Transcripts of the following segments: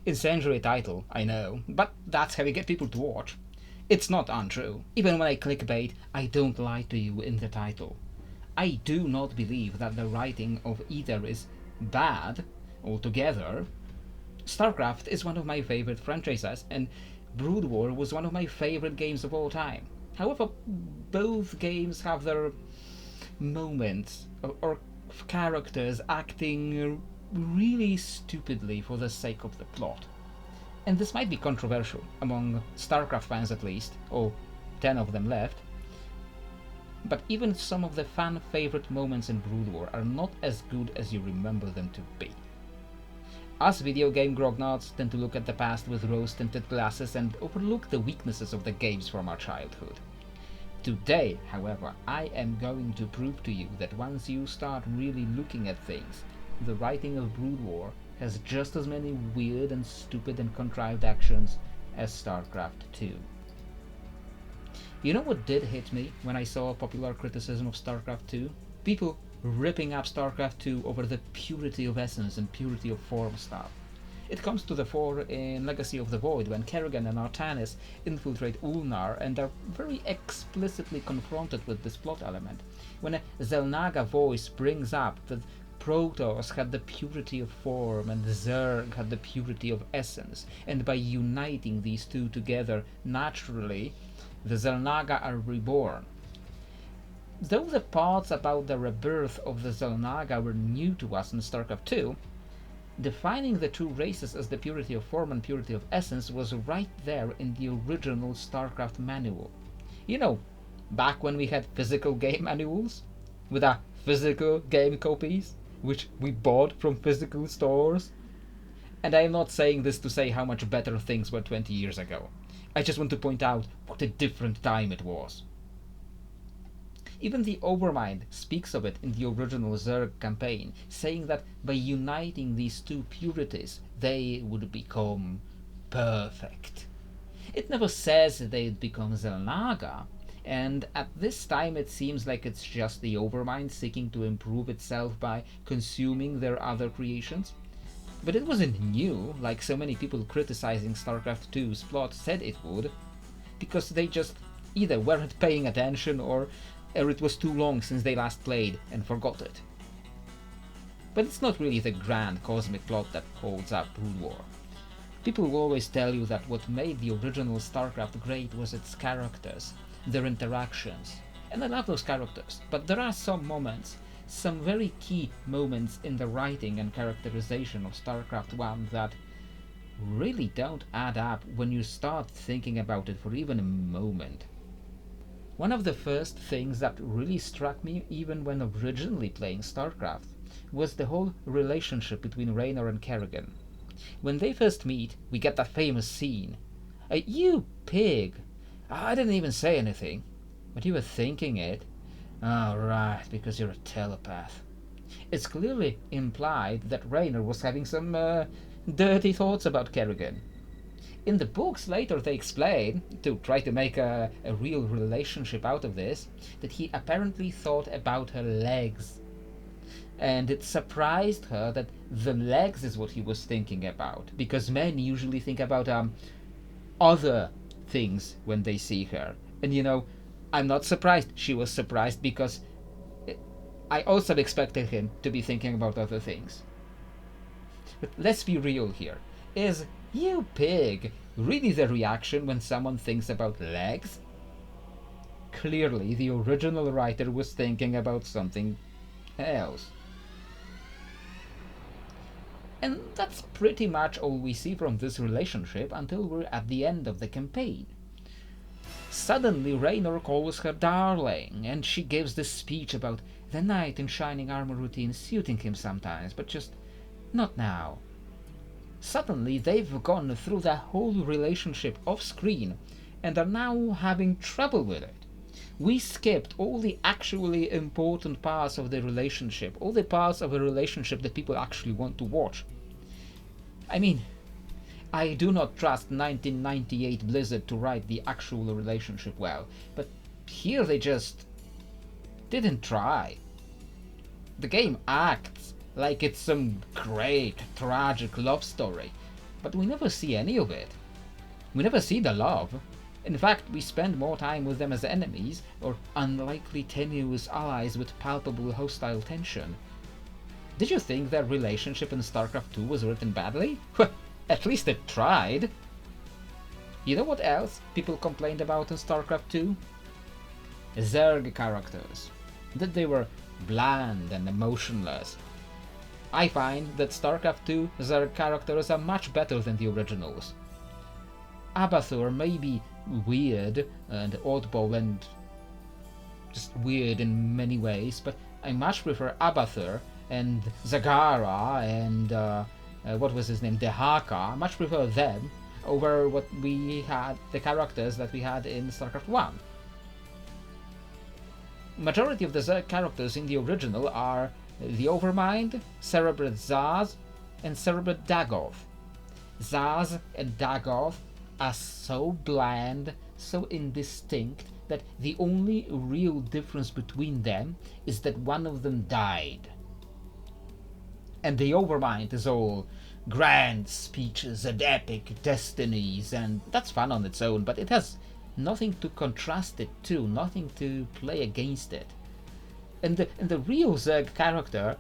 Incendiary title, I know, but that's how we get people to watch. It's not untrue. Even when I clickbait, I don't lie to you in the title. I do not believe that the writing of either is bad altogether. StarCraft is one of my favorite franchises, and Brood War was one of my favorite games of all time. However, both games have their moments or characters acting really stupidly for the sake of the plot. And this might be controversial among StarCraft fans at least, or 10 of them left, but even some of the fan favorite moments in Brood War are not as good as you remember them to be. Us video game grognards tend to look at the past with rose-tinted glasses and overlook the weaknesses of the games from our childhood. Today, however, I am going to prove to you that once you start really looking at things, the writing of Brood War has just as many weird and stupid and contrived actions as StarCraft 2. You know what did hit me when I saw popular criticism of StarCraft 2? People ripping up StarCraft 2 over the purity of essence and purity of form stuff. It comes to the fore in Legacy of the Void when Kerrigan and Artanis infiltrate Ulnar and are very explicitly confronted with this plot element. When a Xel'Naga voice brings up that Protoss had the purity of form and Zerg had the purity of essence, and by uniting these two together, naturally, the Xel'Naga are reborn. Though the parts about the rebirth of the Xel'Naga were new to us in StarCraft 2, defining the two races as the purity of form and purity of essence was right there in the original StarCraft manual. You know, back when we had physical game manuals, with our physical game copies, which we bought from physical stores. And I am not saying this to say how much better things were 20 years ago. I just want to point out what a different time it was. Even the Overmind speaks of it in the original Zerg campaign, saying that by uniting these two purities, they would become perfect. It never says they'd become Xel'Naga, and at this time it seems like it's just the Overmind seeking to improve itself by consuming their other creations. But it wasn't new, like so many people criticizing StarCraft 2's plot said it would, because they just either weren't paying attention or it was too long since they last played and forgot it. But it's not really the grand cosmic plot that holds up Brood War. People will always tell you that what made the original StarCraft great was its characters, their interactions, and I love those characters, but there are some moments, some very key moments in the writing and characterization of StarCraft 1 that really don't add up when you start thinking about it for even a moment. One of the first things that really struck me even when originally playing StarCraft was the whole relationship between Raynor and Kerrigan. When they first meet, we get that famous scene. You pig! I didn't even say anything, but you were thinking it. Oh, right, because you're a telepath. It's clearly implied that Raynor was having some dirty thoughts about Kerrigan. In the books later they explain, to try to make a real relationship out of this, that he apparently thought about her legs. And it surprised her that the legs is what he was thinking about, because men usually think about other things when they see her. And you know, I'm not surprised she was surprised, because I also expected him to be thinking about other things. But let's be real here. Is "you pig" really the reaction when someone thinks about legs? Clearly, the original writer was thinking about something else. And that's pretty much all we see from this relationship until we're at the end of the campaign. Suddenly Raynor calls her darling, and she gives this speech about the knight in shining armor routine suiting him sometimes, but just not now. Suddenly they've gone through the whole relationship off screen and are now having trouble with it. We skipped all the actually important parts of the relationship, all the parts of a relationship that people actually want to watch. I mean, I do not trust 1998 Blizzard to write the actual relationship well, but here they just didn't try. The game acts like it's some great, tragic love story, but we never see any of it. We never see the love. In fact, we spend more time with them as enemies, or unlikely tenuous allies with palpable hostile tension. Did you think their relationship in StarCraft 2 was written badly? At least it tried. You know what else people complained about in StarCraft 2? Zerg characters. That they were bland and emotionless. I find that StarCraft 2 Zerg characters are much better than the originals. Abathur may be weird and oddball and just weird in many ways, but I much prefer Abathur and Zagara and what was his name, Dehaka. I much prefer them over what we had, the characters that we had in StarCraft 1. Majority of the Zerg characters in the original are the Overmind, Cerebrate Zaz, and Cerebrate Dagoth. Zaz and Dagoth are so bland, so indistinct, that the only real difference between them is that one of them died. And the Overmind is all grand speeches and epic destinies, and that's fun on its own, but it has nothing to contrast it to, nothing to play against it. And the real Zerg character,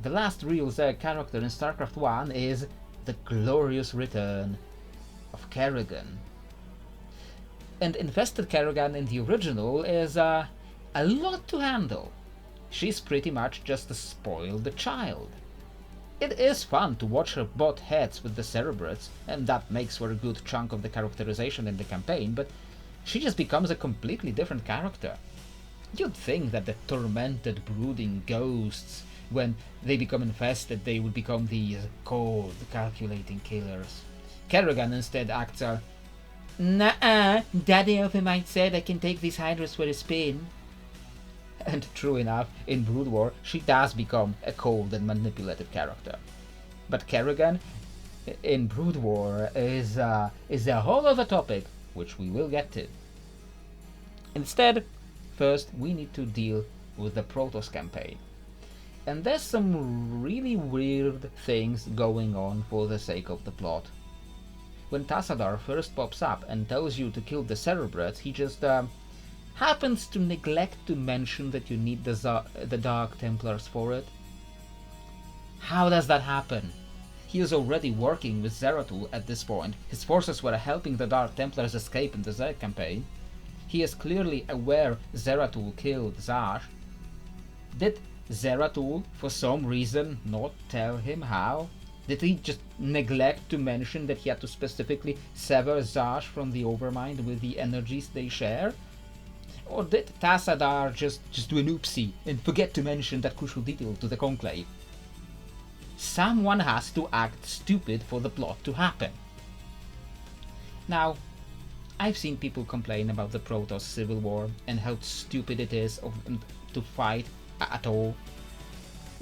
the last real Zerg character in StarCraft 1 is the glorious return of Kerrigan. And Infested Kerrigan in the original is a lot to handle. She's pretty much just a spoiled child. It is fun to watch her butt heads with the Cerebrates, and that makes for a good chunk of the characterization in the campaign, but she just becomes a completely different character. You'd think that the tormented, brooding ghosts, when they become infested, they would become these cold, calculating killers. Kerrigan instead acts are, "Nuh-uh, Daddy Overmind said I can take these hydras for a spin." And true enough, in Brood War, she does become a cold and manipulative character. But Kerrigan in Brood War is a whole other topic, which we will get to. Instead, first we need to deal with the Protoss campaign. And there's some really weird things going on for the sake of the plot. When Tassadar first pops up and tells you to kill the Cerebrates, he just happens to neglect to mention that you need the Dark Templars for it. How does that happen? He is already working with Zeratul at this point. His forces were helping the Dark Templars escape in the Zerg campaign. He is clearly aware Zeratul killed Zash. Did Zeratul, for some reason, not tell him how? Did he just neglect to mention that he had to specifically sever Zash from the Overmind with the energies they share? Or did Tassadar just do an oopsie and forget to mention that crucial detail to the Conclave? Someone has to act stupid for the plot to happen. Now, I've seen people complain about the Protoss civil war and how stupid it is of them to fight at all.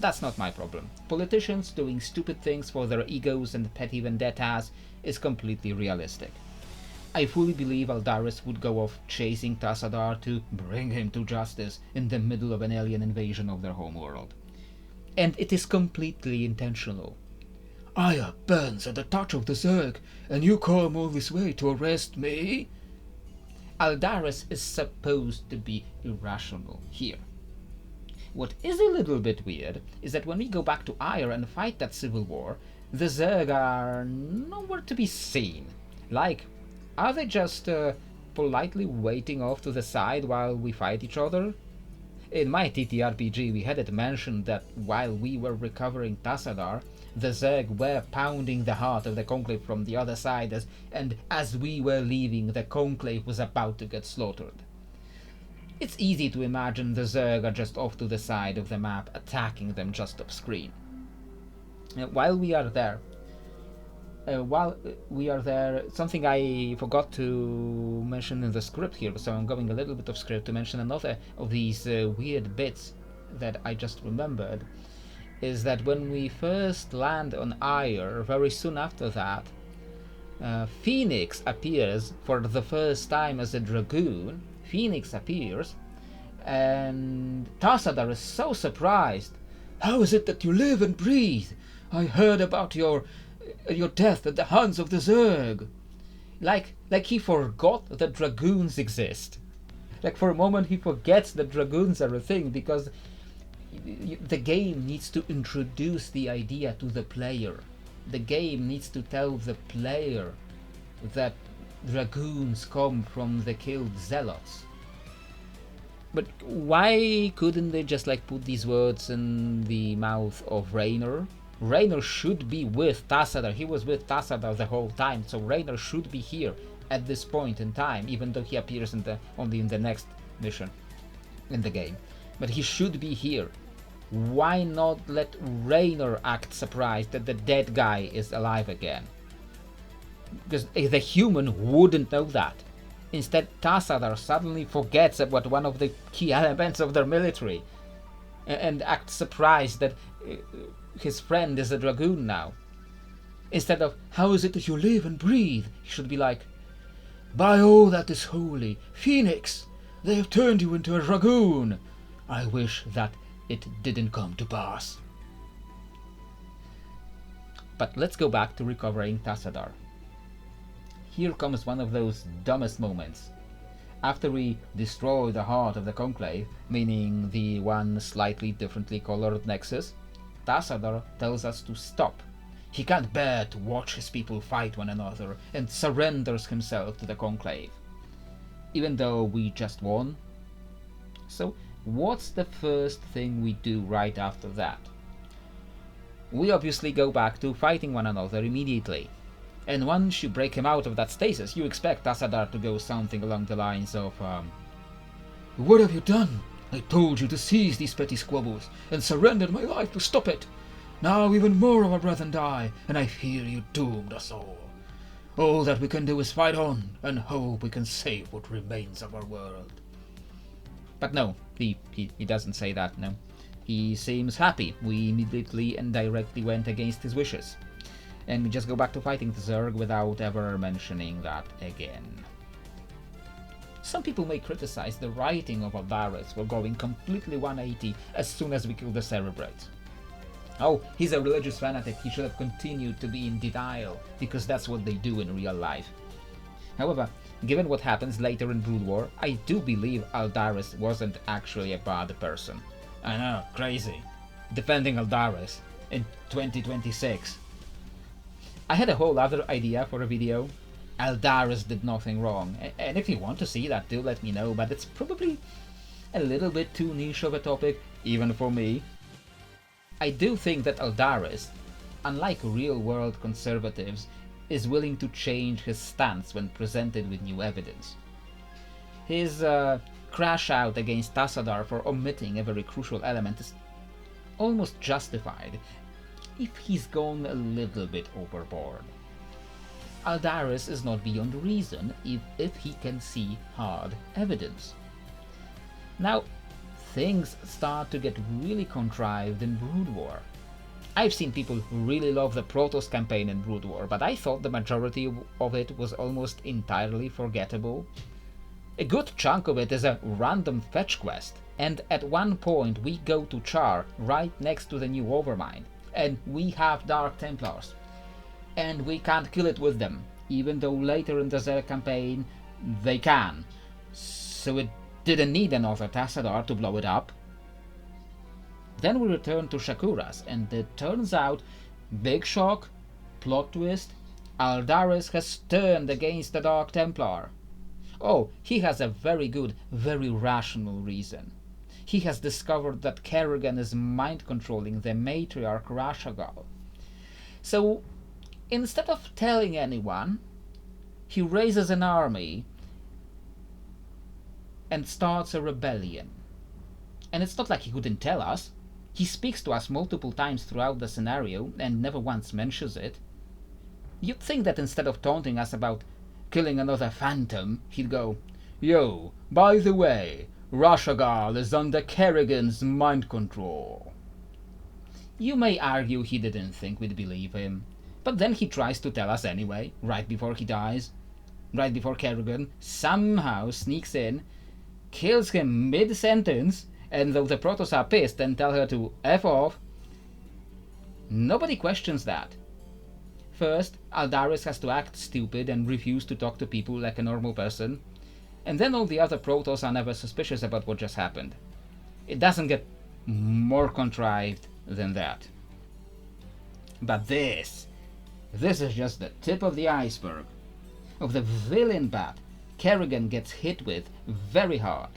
That's not my problem. Politicians doing stupid things for their egos and petty vendettas is completely realistic. I fully believe Aldaris would go off chasing Tassadar to bring him to justice in the middle of an alien invasion of their homeworld. And it is completely intentional. "Aya burns at the touch of the Zerg, and you come all this way to arrest me?" Aldaris is supposed to be irrational here. What is a little bit weird is that when we go back to Ire and fight that civil war, the Zerg are nowhere to be seen. Like, are they just politely waiting off to the side while we fight each other? In my TTRPG we had it mentioned that while we were recovering Tassadar, the Zerg were pounding the heart of the Conclave from the other side, and as we were leaving, the Conclave was about to get slaughtered. It's easy to imagine the Zerg are just off to the side of the map, attacking them just off screen. While we are there, something I forgot to mention in the script here, so I'm going a little bit of script to mention another of these weird bits that I just remembered, is that when we first land on Ire, very soon after that, Phoenix appears for the first time as a Dragoon. Phoenix appears, and Tassadar is so surprised. "How is it that you live and breathe? I heard about your your death at the hands of the Zerg. Like he forgot that dragoons exist. Like for a moment he forgets that dragoons are a thing, because the game needs to introduce the idea to the player. The game needs to tell the player that dragoons come from the killed zealots. But why couldn't they just like put these words in the mouth of Raynor? Raynor should be with Tassadar. He was with Tassadar the whole time, so Raynor should be here at this point in time, even though he appears only in the next mission in the game. But he should be here. Why not let Raynor act surprised that the dead guy is alive again? Because the human wouldn't know that. Instead, Tassadar suddenly forgets about one of the key elements of their military and acts surprised that his friend is a dragoon now. Instead of, how is it that you live and breathe? He should be like, by all that is holy, Phoenix, they have turned you into a dragoon. I wish that it didn't come to pass. But let's go back to recovering Tassadar. Here comes one of those dumbest moments. After we destroy the heart of the Conclave, meaning the one slightly differently colored Nexus, Tassadar tells us to stop. He can't bear to watch his people fight one another and surrenders himself to the Conclave. Even though we just won. So what's the first thing we do right after that? We obviously go back to fighting one another immediately. And once you break him out of that stasis, you expect Tassadar to go something along the lines of, what have you done? I told you to cease these petty squabbles, and surrendered my life to stop it. Now even more of our brethren die, and I fear you doomed us all. All that we can do is fight on, and hope we can save what remains of our world. But no, he doesn't say that, no. He seems happy. We immediately and directly went against his wishes. And we just go back to fighting the Zerg without ever mentioning that again. Some people may criticize the writing of Aldaris for going completely 180 as soon as we kill the Cerebrates. Oh, he's a religious fanatic, he should have continued to be in denial, because that's what they do in real life. However, given what happens later in Brood War, I do believe Aldaris wasn't actually a bad person. I know, crazy. Defending Aldaris in 2026. I had a whole other idea for a video. Aldaris did nothing wrong, and if you want to see that, do let me know, but it's probably a little bit too niche of a topic, even for me. I do think that Aldaris, unlike real-world conservatives, is willing to change his stance when presented with new evidence. His crash out against Tassadar for omitting a very crucial element is almost justified, if he's gone a little bit overboard. Aldaris is not beyond reason if he can see hard evidence. Now, things start to get really contrived in Brood War. I've seen people who really love the Protoss campaign in Brood War, but I thought the majority of it was almost entirely forgettable. A good chunk of it is a random fetch quest, and at one point we go to Char, right next to the new Overmind, and we have Dark Templars. And we can't kill it with them, even though later in the Zerg campaign they can. So it didn't need another Tassadar to blow it up. Then we return to Shakuras, and it turns out, big shock, plot twist, Aldaris has turned against the Dark Templar. Oh, he has a very good, very rational reason. He has discovered that Kerrigan is mind-controlling the matriarch Rashagal. So, instead of telling anyone, he raises an army and starts a rebellion. And it's not like he couldn't tell us. He speaks to us multiple times throughout the scenario and never once mentions it. You'd think that instead of taunting us about killing another phantom, he'd go, "Yo, by the way, Rashagal is under Kerrigan's mind control." You may argue he didn't think we'd believe him, but then he tries to tell us anyway, right before he dies. Right before Kerrigan somehow sneaks in, kills him mid-sentence, and though the Protoss are pissed and tell her to F off, nobody questions that. First, Aldaris has to act stupid and refuse to talk to people like a normal person, and then all the other Protoss are never suspicious about what just happened. It doesn't get more contrived than that. But this is just the tip of the iceberg of the villain bat Kerrigan gets hit with very hard.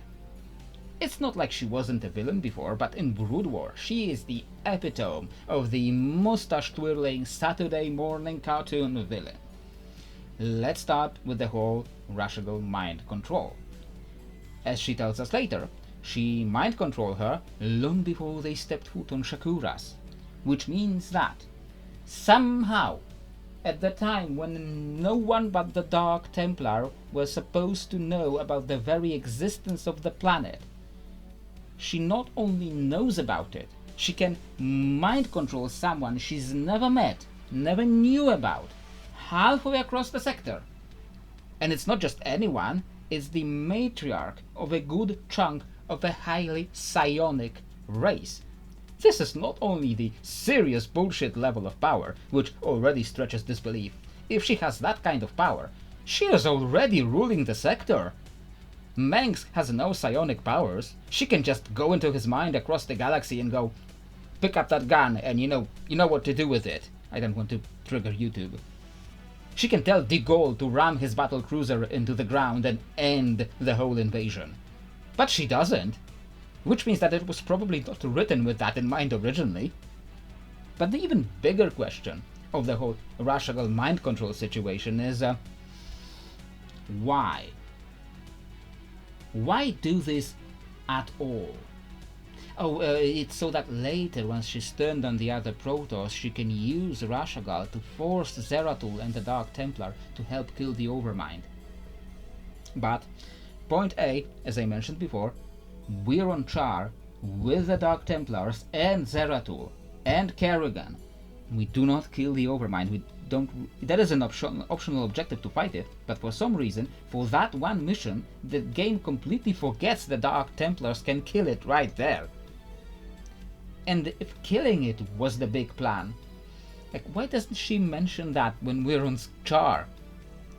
It's not like she wasn't a villain before, but in Brood War, she is the epitome of the mustache-twirling Saturday morning cartoon villain. Let's start with the whole Rashagal mind control. As she tells us later, she mind controlled her long before they stepped foot on Shakuras, which means that somehow, at the time when no one but the Dark Templar was supposed to know about the very existence of the planet, she not only knows about it, she can mind control someone she's never met, never knew about, halfway across the sector. And it's not just anyone, it's the matriarch of a good chunk of a highly psionic race. This is not only the serious bullshit level of power, which already stretches disbelief. If she has that kind of power, she is already ruling the sector. Manx has no psionic powers. She can just go into his mind across the galaxy and go, pick up that gun and you know what to do with it. I don't want to trigger YouTube. She can tell De Gaulle to ram his battle cruiser into the ground and end the whole invasion. But she doesn't, which means that it was probably not written with that in mind originally. But the even bigger question of the whole Rashagal mind control situation is, why? Why do this at all? Oh, it's so that later, once she's turned on the other Protoss, she can use Rashagal to force Zeratul and the Dark Templar to help kill the Overmind. But, point A, as I mentioned before, we're on Char with the Dark Templars and Zeratul and Kerrigan. We do not kill the Overmind. That is an optional objective to fight it, but for some reason, for that one mission, the game completely forgets the Dark Templars can kill it right there. And if killing it was the big plan, like, why doesn't she mention that when we're on Char?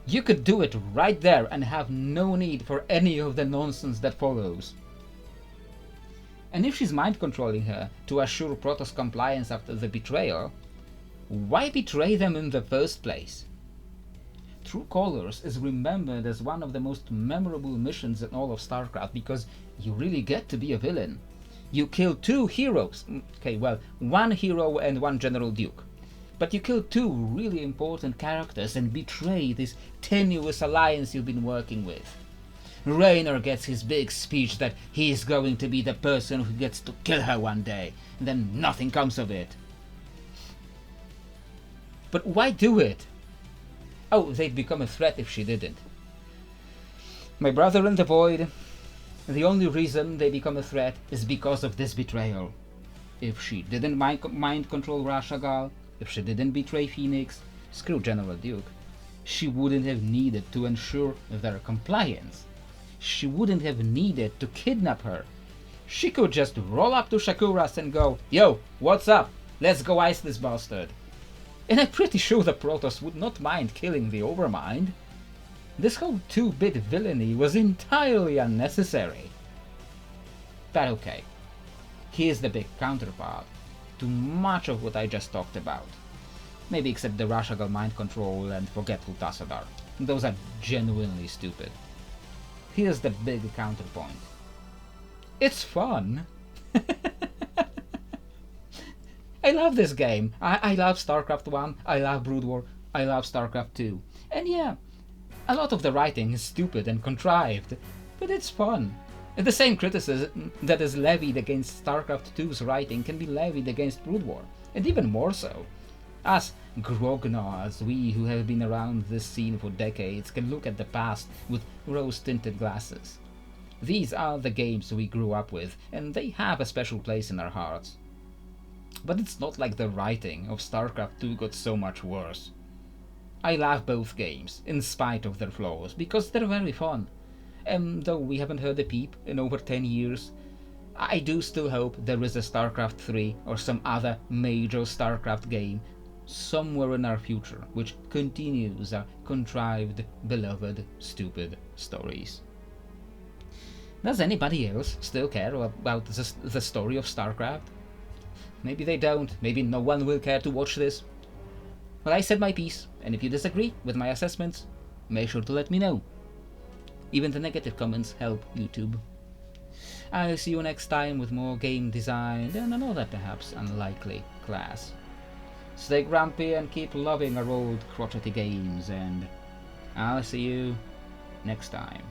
You could do it right there and have no need for any of the nonsense that follows. And if she's mind controlling her to assure Protoss compliance after the betrayal, why betray them in the first place? True Colors is remembered as one of the most memorable missions in all of StarCraft because you really get to be a villain. You kill two heroes, okay, well, one hero and one General Duke, but you kill two really important characters and betray this tenuous alliance you've been working with. Raynor gets his big speech that he's going to be the person who gets to kill her one day, and then nothing comes of it. But why do it? Oh, they'd become a threat if she didn't. My brother in the Void, the only reason they become a threat is because of this betrayal. If she didn't mind control Rashagal, if she didn't betray Phoenix, screw General Duke, she wouldn't have needed to ensure their compliance. She wouldn't have needed to kidnap her. She could just roll up to Shakuras and go, yo, what's up? Let's go ice this bastard. And I'm pretty sure the Protoss would not mind killing the Overmind. This whole 2-bit villainy was entirely unnecessary. But okay, here's the big counterpart to much of what I just talked about. Maybe except the Rashagal mind control and forgetful Tassadar. Those are genuinely stupid. Here's the big counterpoint. It's fun! I love this game. I love StarCraft 1, I love Brood War, I love StarCraft 2. And yeah, a lot of the writing is stupid and contrived, but it's fun. And the same criticism that is levied against StarCraft 2's writing can be levied against Brood War, and even more so. Us grognards, we who have been around this scene for decades, can look at the past with rose-tinted glasses. These are the games we grew up with, and they have a special place in our hearts. But it's not like the writing of StarCraft 2 got so much worse. I love both games, in spite of their flaws, because they're very fun. And though we haven't heard a peep in over 10 years, I do still hope there is a StarCraft 3 or some other major StarCraft game somewhere in our future which continues our contrived, beloved, stupid stories. Does anybody else still care about the story of StarCraft? Maybe they don't, maybe no one will care to watch this. Well, I said my piece, and if you disagree with my assessments, make sure to let me know. Even the negative comments help YouTube. I'll see you next time with more game design and another perhaps unlikely class. Stay grumpy and keep loving our old crotchety games, and I'll see you next time.